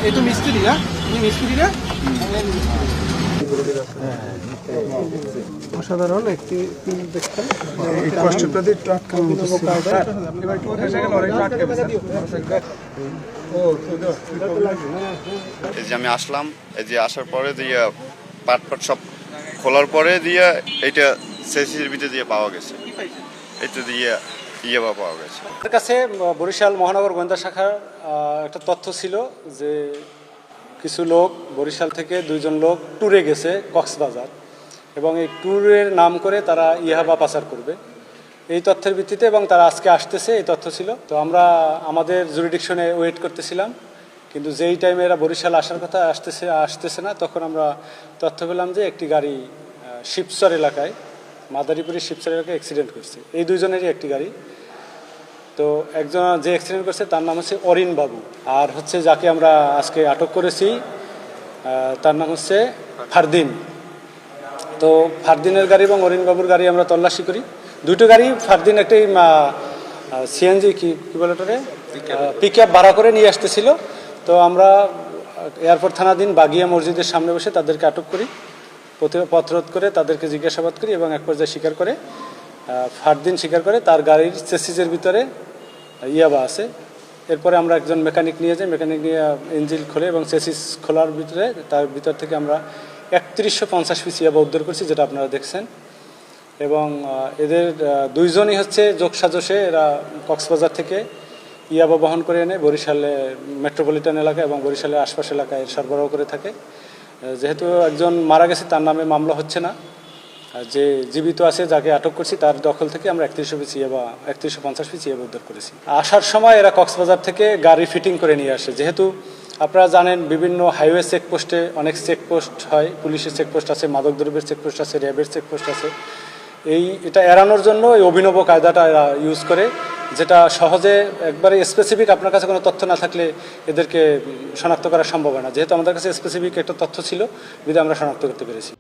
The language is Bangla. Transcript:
এই তো মিস্ত্রি না, মিস্ত্রি না, অসাধারণ একটি দেখছেন কষ্টপ্রদীপ এই যে আমি আসলাম, এই যে আসার পরে দিয়ে পাট সব খোলার পরে দিয়ে এইটা সিসির ভিতরে দিয়ে পাওয়া গেছে, এটা দিয়ে পাওয়া গেছে। আমার কাছে বরিশাল মহানগর গোয়েন্দা শাখার একটা তথ্য ছিল যে কিছু লোক বরিশাল থেকে 2 জন লোক ট্যুরে গেছে কক্সবাজার এবং এই ট্যুরের নাম করে তারা ইয়াবা পাচার করবে এই তথ্যের ভিত্তিতে, এবং তারা আজকে আসতেছে এই তথ্য ছিল। তো আমরা আমাদের জুরিডিকশনে ওয়েট করতেছিলাম, কিন্তু যেই টাইমে এরা বরিশাল আসার কথা আসতেছে না, তখন আমরা তথ্য পেলাম যে একটি গাড়ি শিবচর এলাকায়, মাদারীপুরের শিবচর এলাকায় অ্যাক্সিডেন্ট করছে। এই 2 জনেরই একটি গাড়ি। তো একজন যে অ্যাক্সিডেন্ট করছে তার নাম হচ্ছে অরিন বাবু, আর হচ্ছে যাকে আমরা আজকে আটক করেছি তার নাম হচ্ছে ফারদিন। তো ফারদিনের গাড়ি এবং অরিন বাবুর গাড়ি আমরা তল্লাশি করি। দুটো গাড়ি, ফারদিন একটি সিএনজি কি বলে ওটারে পিক আপ ভাড়া করে নিয়ে আসতেছিল। তো আমরা এয়ারপোর্ট থানাধীন বাগিয়া মসজিদের সামনে বসে তাদেরকে আটক করি, পথরোধ করে তাদেরকে জিজ্ঞাসাবাদ করি এবং এক পর্যায়ে স্বীকার করে, ফারদিন স্বীকার করে তার গাড়ির চেসিসের ভিতরে ইয়াবা আছে। এরপরে আমরা একজন মেকানিক নিয়ে যাই, মেকানিক নিয়ে ইঞ্জিন খোলে এবং চেসিস খোলার ভিতরে তার ভিতর থেকে আমরা 3150 পিস ইয়াবা উদ্ধার করছি, যেটা আপনারা দেখছেন। এবং এদের 2 জনই হচ্ছে যোগসাজশে এরা কক্সবাজার থেকে ইয়াবা বহন করে এনে বরিশালে মেট্রোপলিটন এলাকা এবং বরিশালের আশপাশ এলাকায় সরবরাহ করে থাকে। যেহেতু একজন মারা গেছে, তার নামে মামলা হচ্ছে না। যে জীবিত আছে, যাকে আটক করছি, তার দখল থেকে আমরা 3150 পিস ইয়াবা উদ্ধার করেছি। আসার সময় এরা কক্সবাজার থেকে গাড়ি ফিটিং করে নিয়ে আসে। যেহেতু আপনারা জানেন বিভিন্ন হাইওয়ে চেকপোস্টে অনেক চেকপোস্ট হয়, পুলিশের চেকপোস্ট আছে, মাদকদ্রব্যের চেকপোস্ট আছে, র্যাবের চেকপোস্ট আছে। এটা এড়ানোর জন্য এই অভিনব কায়দাটা এরা ইউজ করে, যেটা সহজে একবারে স্পেসিফিক আপনার কাছে কোনো তথ্য না থাকলে এদেরকে শনাক্ত করা সম্ভব হয় না। যেহেতু আমাদের কাছে স্পেসিফিক একটা তথ্য ছিল, বিধায় আমরা শনাক্ত করতে পেরেছি।